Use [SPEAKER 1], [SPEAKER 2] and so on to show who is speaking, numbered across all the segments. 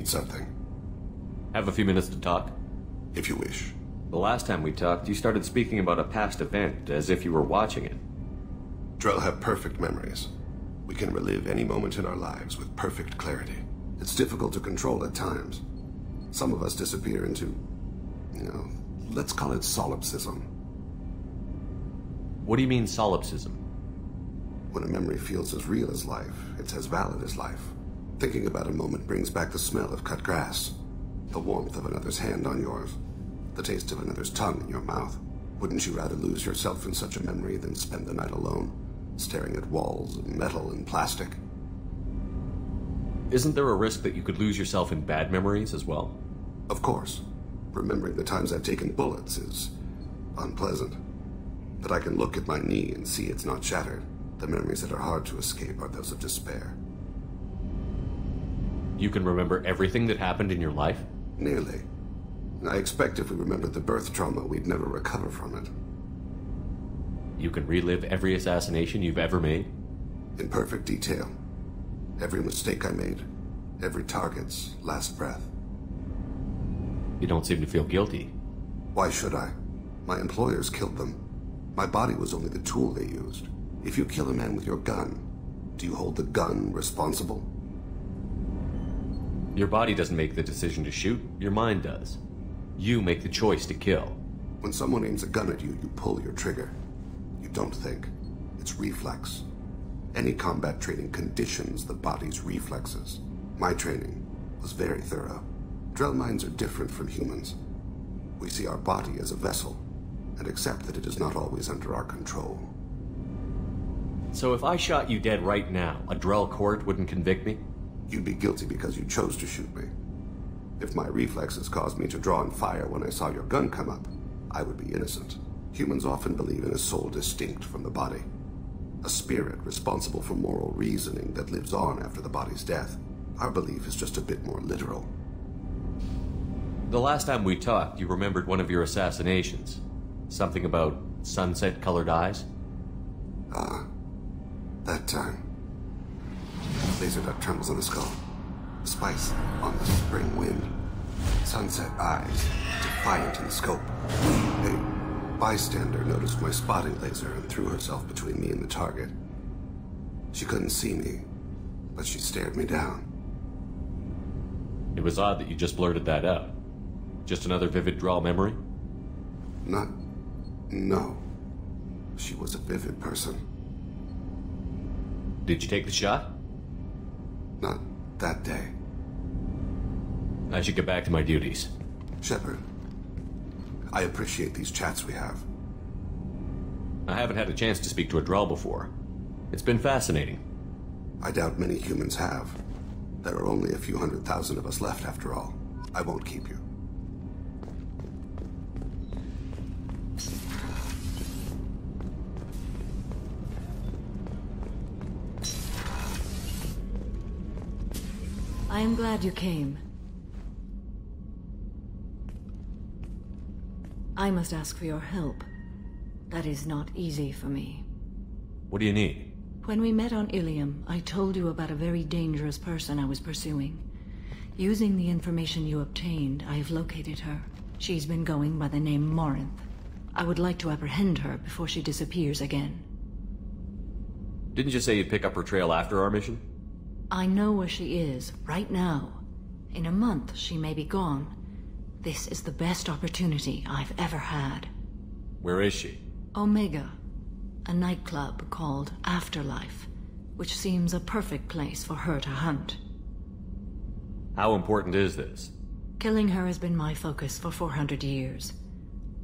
[SPEAKER 1] need something.
[SPEAKER 2] Have a few minutes to talk?
[SPEAKER 1] If you wish.
[SPEAKER 2] The last time we talked, you started speaking about a past event, as if you were watching it.
[SPEAKER 1] Drell have perfect memories. We can relive any moment in our lives with perfect clarity. It's difficult to control at times. Some of us disappear into, let's call it solipsism.
[SPEAKER 2] What do you mean, solipsism?
[SPEAKER 1] When a memory feels as real as life, it's as valid as life. Thinking about a moment brings back the smell of cut grass, the warmth of another's hand on yours, the taste of another's tongue in your mouth. Wouldn't you rather lose yourself in such a memory than spend the night alone, staring at walls of metal and plastic?
[SPEAKER 2] Isn't there a risk that you could lose yourself in bad memories as well?
[SPEAKER 1] Of course. Remembering the times I've taken bullets is unpleasant. But I can look at my knee and see it's not shattered. The memories that are hard to escape are those of despair.
[SPEAKER 2] You can remember everything that happened in your life?
[SPEAKER 1] Nearly. I expect if we remembered the birth trauma, we'd never recover from it.
[SPEAKER 2] You can relive every assassination you've ever made?
[SPEAKER 1] In perfect detail. Every mistake I made. Every target's last breath.
[SPEAKER 2] You don't seem to feel guilty.
[SPEAKER 1] Why should I? My employers killed them. My body was only the tool they used. If you kill a man with your gun, do you hold the gun responsible?
[SPEAKER 2] Your body doesn't make the decision to shoot, your mind does. You make the choice to kill.
[SPEAKER 1] When someone aims a gun at you, you pull your trigger. You don't think. It's reflex. Any combat training conditions the body's reflexes. My training was very thorough. Drell minds are different from humans. We see our body as a vessel, and accept that it is not always under our control.
[SPEAKER 2] So if I shot you dead right now, a Drell court wouldn't convict me?
[SPEAKER 1] You'd be guilty because you chose to shoot me. If my reflexes caused me to draw and fire when I saw your gun come up, I would be innocent. Humans often believe in a soul distinct from the body. A spirit responsible for moral reasoning that lives on after the body's death. Our belief is just a bit more literal.
[SPEAKER 2] The last time we talked, you remembered one of your assassinations. Something about sunset-colored eyes?
[SPEAKER 1] That time. Laser duct trembles on the skull. Spice on the spring wind. Sunset eyes, defiant in scope. A bystander noticed my spotting laser and threw herself between me and the target. She couldn't see me, but she stared me down.
[SPEAKER 2] It was odd that you just blurted that out. Just another vivid Drell memory?
[SPEAKER 1] No. She was a vivid person.
[SPEAKER 2] Did you take the shot?
[SPEAKER 1] Not that day.
[SPEAKER 2] I should get back to my duties.
[SPEAKER 1] Shepard, I appreciate these chats we have.
[SPEAKER 2] I haven't had a chance to speak to a Drell before. It's been fascinating.
[SPEAKER 1] I doubt many humans have. There are only a few 100,000 of us left after all. I won't keep you.
[SPEAKER 3] I am glad you came. I must ask for your help. That is not easy for me.
[SPEAKER 2] What do you need?
[SPEAKER 3] When we met on Ilium, I told you about a very dangerous person I was pursuing. Using the information you obtained, I have located her. She's been going by the name Morinth. I would like to apprehend her before she disappears again.
[SPEAKER 2] Didn't you say you'd pick up her trail after our mission?
[SPEAKER 3] I know where she is, right now. In a month, she may be gone. This is the best opportunity I've ever had.
[SPEAKER 2] Where is she?
[SPEAKER 3] Omega, a nightclub called Afterlife, which seems a perfect place for her to hunt.
[SPEAKER 2] How important is this?
[SPEAKER 3] Killing her has been my focus for 400 years.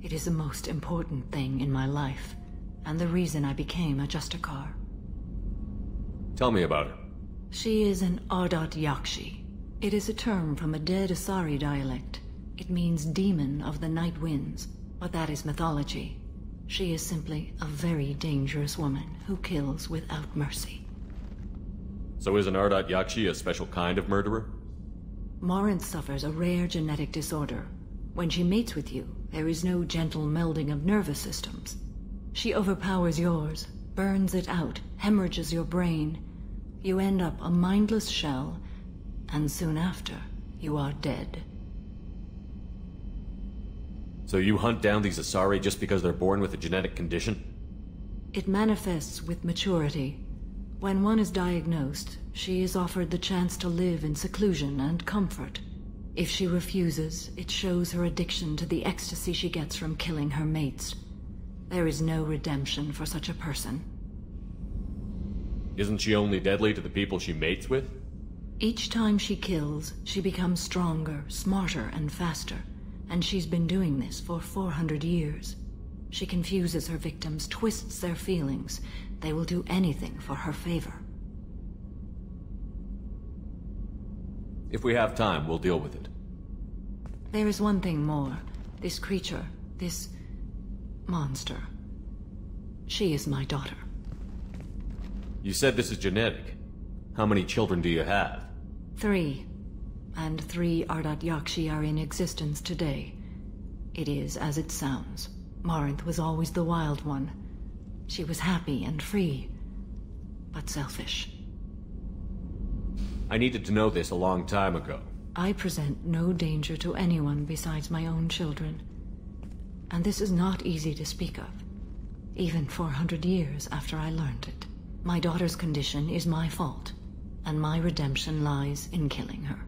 [SPEAKER 3] It is the most important thing in my life, and the reason I became a Justicar.
[SPEAKER 2] Tell me about her.
[SPEAKER 3] She is an Ardot Yakshi. It is a term from a dead Asari dialect. It means demon of the night winds, but that is mythology. She is simply a very dangerous woman who kills without mercy.
[SPEAKER 2] So is an Ardot Yakshi a special kind of murderer?
[SPEAKER 3] Morinth suffers a rare genetic disorder. When she mates with you, there is no gentle melding of nervous systems. She overpowers yours, burns it out, hemorrhages your brain. You end up a mindless shell, and soon after, you are dead.
[SPEAKER 2] So you hunt down these Asari just because they're born with a genetic condition?
[SPEAKER 3] It manifests with maturity. When one is diagnosed, she is offered the chance to live in seclusion and comfort. If she refuses, it shows her addiction to the ecstasy she gets from killing her mates. There is no redemption for such a person.
[SPEAKER 2] Isn't she only deadly to the people she mates with?
[SPEAKER 3] Each time she kills, she becomes stronger, smarter, and faster. And she's been doing this for 400 years. She confuses her victims, twists their feelings. They will do anything for her favor.
[SPEAKER 2] If we have time, we'll deal with it.
[SPEAKER 3] There is one thing more. This creature, this monster. She is my daughter.
[SPEAKER 2] You said this is genetic. How many children do you have?
[SPEAKER 3] 3. And 3 Ardat Yakshi are in existence today. It is as it sounds. Marinth was always the wild one. She was happy and free, but selfish.
[SPEAKER 2] I needed to know this a long time ago.
[SPEAKER 3] I present no danger to anyone besides my own children. And this is not easy to speak of, even 400 years after I learned it. My daughter's condition is my fault, and my redemption lies in killing her.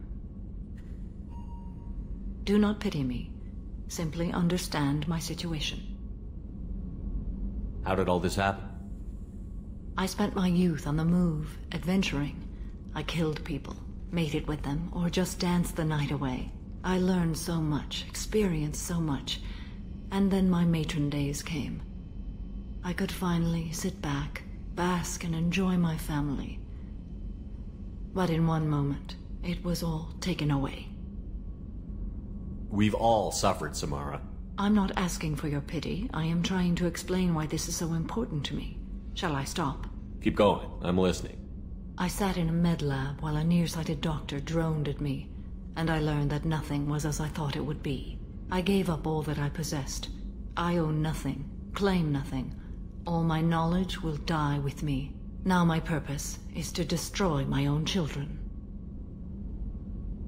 [SPEAKER 3] Do not pity me. Simply understand my situation.
[SPEAKER 2] How did all this happen?
[SPEAKER 3] I spent my youth on the move, adventuring. I killed people, mated with them, or just danced the night away. I learned so much, experienced so much, and then my matron days came. I could finally sit back, bask and enjoy my family. But in one moment, it was all taken away.
[SPEAKER 2] We've all suffered, Samara.
[SPEAKER 3] I'm not asking for your pity. I am trying to explain why this is so important to me. Shall I stop?
[SPEAKER 2] Keep going. I'm listening.
[SPEAKER 3] I sat in a med lab while a nearsighted doctor droned at me, and I learned that nothing was as I thought it would be. I gave up all that I possessed. I own nothing, claim nothing. All my knowledge will die with me. Now my purpose is to destroy my own children.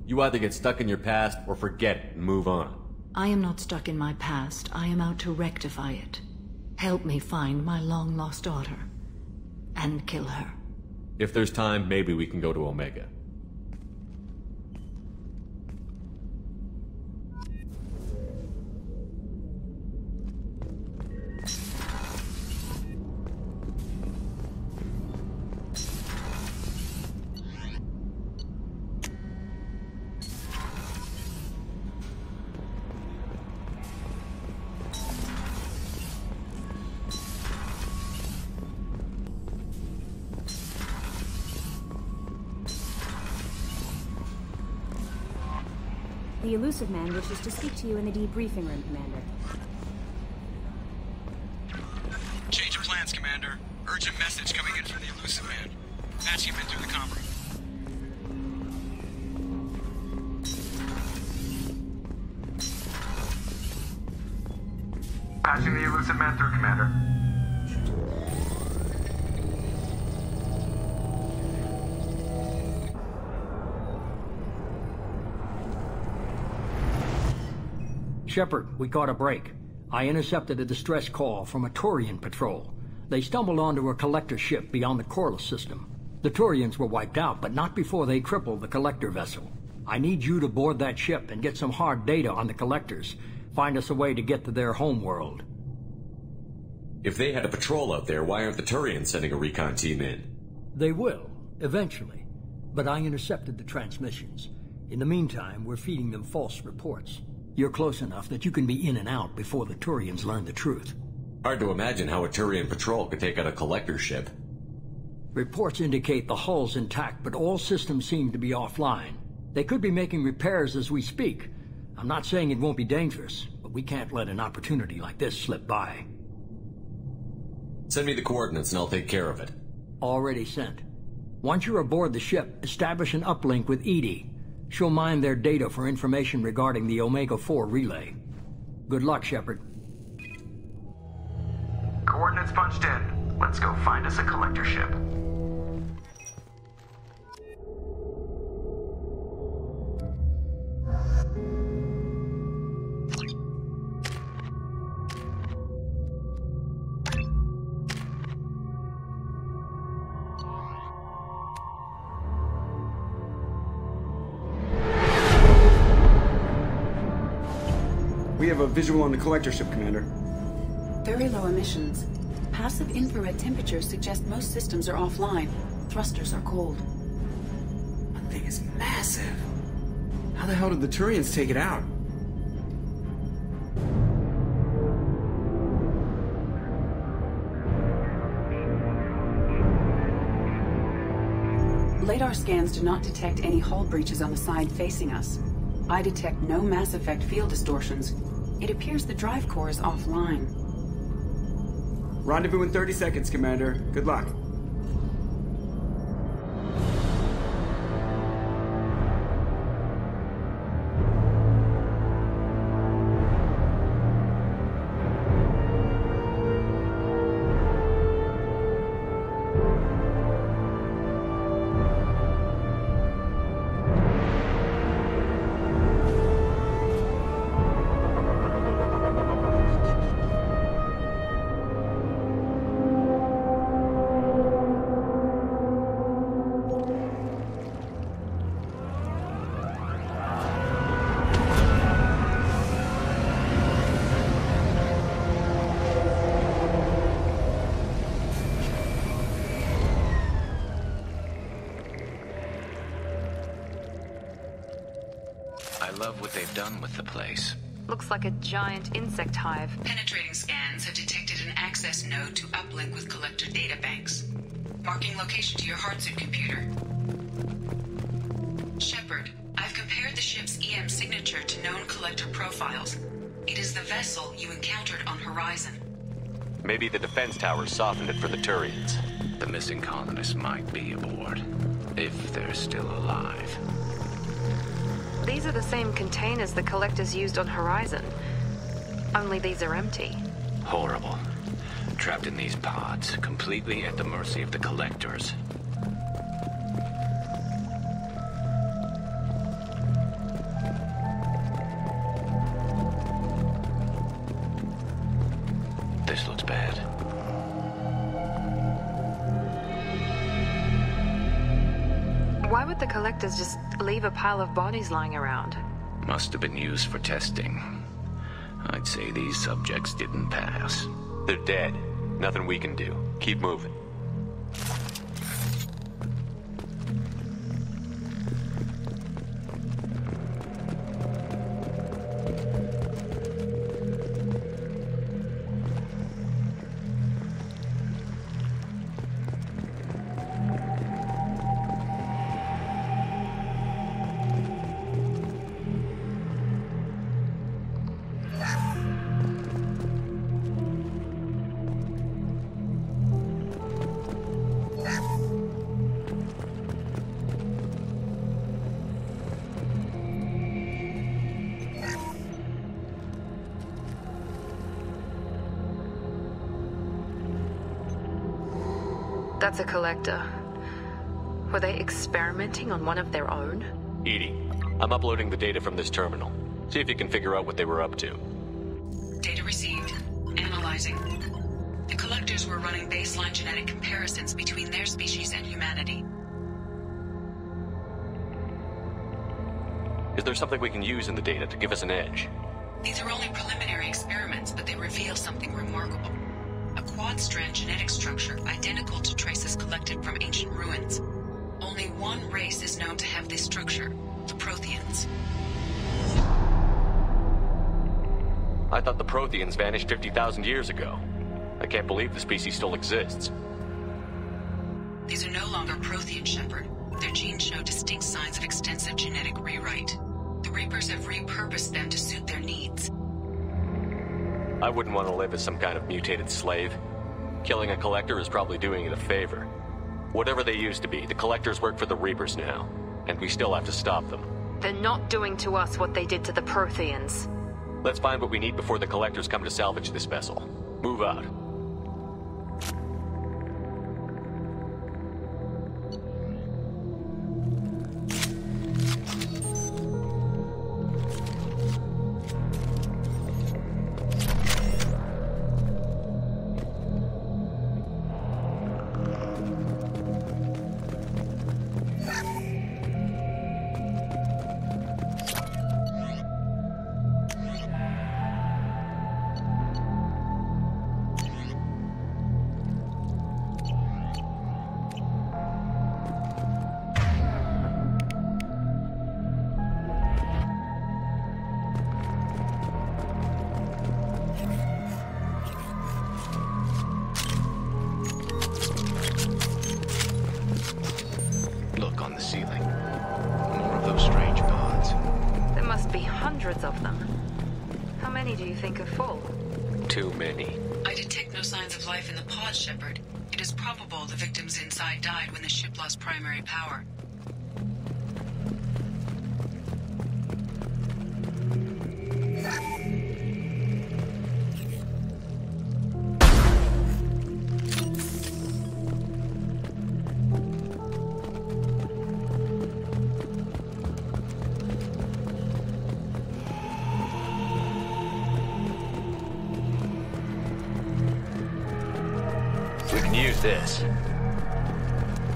[SPEAKER 2] You either get stuck in your past or forget it and move on.
[SPEAKER 3] I am not stuck in my past. I am out to rectify it. Help me find my long-lost daughter. And kill her.
[SPEAKER 2] If there's time, maybe we can go to Omega.
[SPEAKER 4] The Illusive Man wishes to speak to you in the debriefing room, Commander.
[SPEAKER 5] Change of plans, Commander. Urgent message coming in from the Illusive Man. Patching him in through the comm room. Patching the Illusive Man through, Commander.
[SPEAKER 6] Shepard, we caught a break. I intercepted a distress call from a Turian patrol. They stumbled onto a collector ship beyond the Corliss system. The Turians were wiped out, but not before they crippled the collector vessel. I need you to board that ship and get some hard data on the collectors. Find us a way to get to their homeworld.
[SPEAKER 2] If they had a patrol out there, why aren't the Turians sending a recon team in?
[SPEAKER 6] They will, eventually. But I intercepted the transmissions. In the meantime, we're feeding them false reports. You're close enough that you can be in and out before the Turians learn the truth.
[SPEAKER 2] Hard to imagine how a Turian patrol could take out a collector ship.
[SPEAKER 6] Reports indicate the hull's intact, but all systems seem to be offline. They could be making repairs as we speak. I'm not saying it won't be dangerous, but we can't let an opportunity like this slip by.
[SPEAKER 2] Send me the coordinates and I'll take care of it.
[SPEAKER 6] Already sent. Once you're aboard the ship, establish an uplink with Edie. She'll mine their data for information regarding the Omega-4 relay. Good luck, Shepard.
[SPEAKER 5] Coordinates punched in. Let's go find us a collector ship.
[SPEAKER 7] We have a visual on the collector ship, Commander.
[SPEAKER 8] Very low emissions. Passive infrared temperatures suggest most systems are offline. Thrusters are cold.
[SPEAKER 7] That thing is massive. How the hell did the Turians take it out?
[SPEAKER 8] Radar scans do not detect any hull breaches on the side facing us. I detect no Mass Effect field distortions. It appears the drive core is offline.
[SPEAKER 7] Rendezvous in 30 seconds, Commander. Good luck.
[SPEAKER 9] I love what they've done with the place.
[SPEAKER 10] Looks like a giant insect hive.
[SPEAKER 8] Penetrating scans have detected an access node to uplink with collector databanks. Marking location to your hardsuit computer. Shepard, I've compared the ship's EM signature to known collector profiles. It is the vessel you encountered on Horizon.
[SPEAKER 2] Maybe the defense towers softened it for the Turians.
[SPEAKER 9] The missing colonists might be aboard, if they're still alive.
[SPEAKER 10] These are the same containers the collectors used on Horizon. Only these are empty.
[SPEAKER 9] Horrible. Trapped in these pods, completely at the mercy of the collectors. This looks bad.
[SPEAKER 10] Why would the collectors just leave a pile of bodies lying around?
[SPEAKER 9] Must have been used for testing. I'd say these subjects didn't pass.
[SPEAKER 2] They're dead. Nothing we can do. Keep moving.
[SPEAKER 10] That's a collector. Were they experimenting on one of their own?
[SPEAKER 2] EDI, I'm uploading the data from this terminal. See if you can figure out what they were up to.
[SPEAKER 8] Data received. Analyzing. The collectors were running baseline genetic comparisons between their species and humanity.
[SPEAKER 2] Is there something we can use in the data to give us an edge?
[SPEAKER 8] These are only preliminary experiments, but they reveal something remarkable. A quad-strand genetic structure identical to traces collected from ancient ruins. Only one race is known to have this structure, the Protheans.
[SPEAKER 2] I thought the Protheans vanished 50,000 years ago. I can't believe the species still exists.
[SPEAKER 8] These are no longer Prothean, Shepard. Their genes show distinct signs of extensive genetic rewrite. The Reapers have repurposed them to suit their needs.
[SPEAKER 2] I wouldn't want to live as some kind of mutated slave. Killing a collector is probably doing it a favor. Whatever they used to be, the collectors work for the Reapers now, and we still have to stop them.
[SPEAKER 10] They're not doing to us what they did to the Protheans.
[SPEAKER 2] Let's find what we need before the collectors come to salvage this vessel. Move out. too many.
[SPEAKER 8] I detect no signs of life in the pod, Shepard. It is probable the victims inside died when the ship lost primary power.
[SPEAKER 2] We can use this.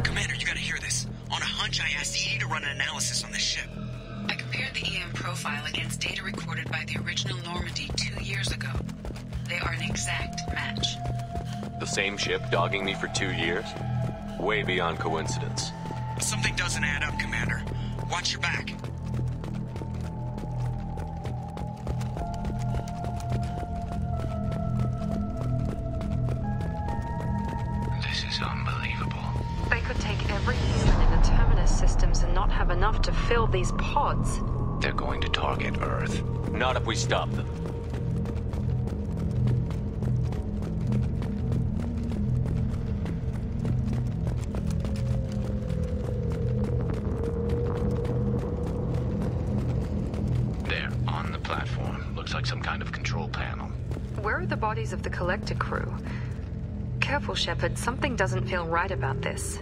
[SPEAKER 5] Commander, you gotta hear this. On a hunch, I asked EDI to run an analysis on this ship.
[SPEAKER 8] I compared the EM profile against data recorded by the original Normandy 2 years ago. They are an exact match.
[SPEAKER 2] The same ship dogging me for 2 years? Way beyond coincidence.
[SPEAKER 5] Something doesn't add up, Commander. Watch your back.
[SPEAKER 9] This is unbelievable.
[SPEAKER 10] They could take every human in the Terminus systems and not have enough to fill these pods.
[SPEAKER 9] They're going to target Earth.
[SPEAKER 2] Not if we stop them.
[SPEAKER 9] There, on the platform. Looks like some kind of control panel.
[SPEAKER 10] Where are the bodies of the Collector crew? Careful, Shepard. Something doesn't feel right about this.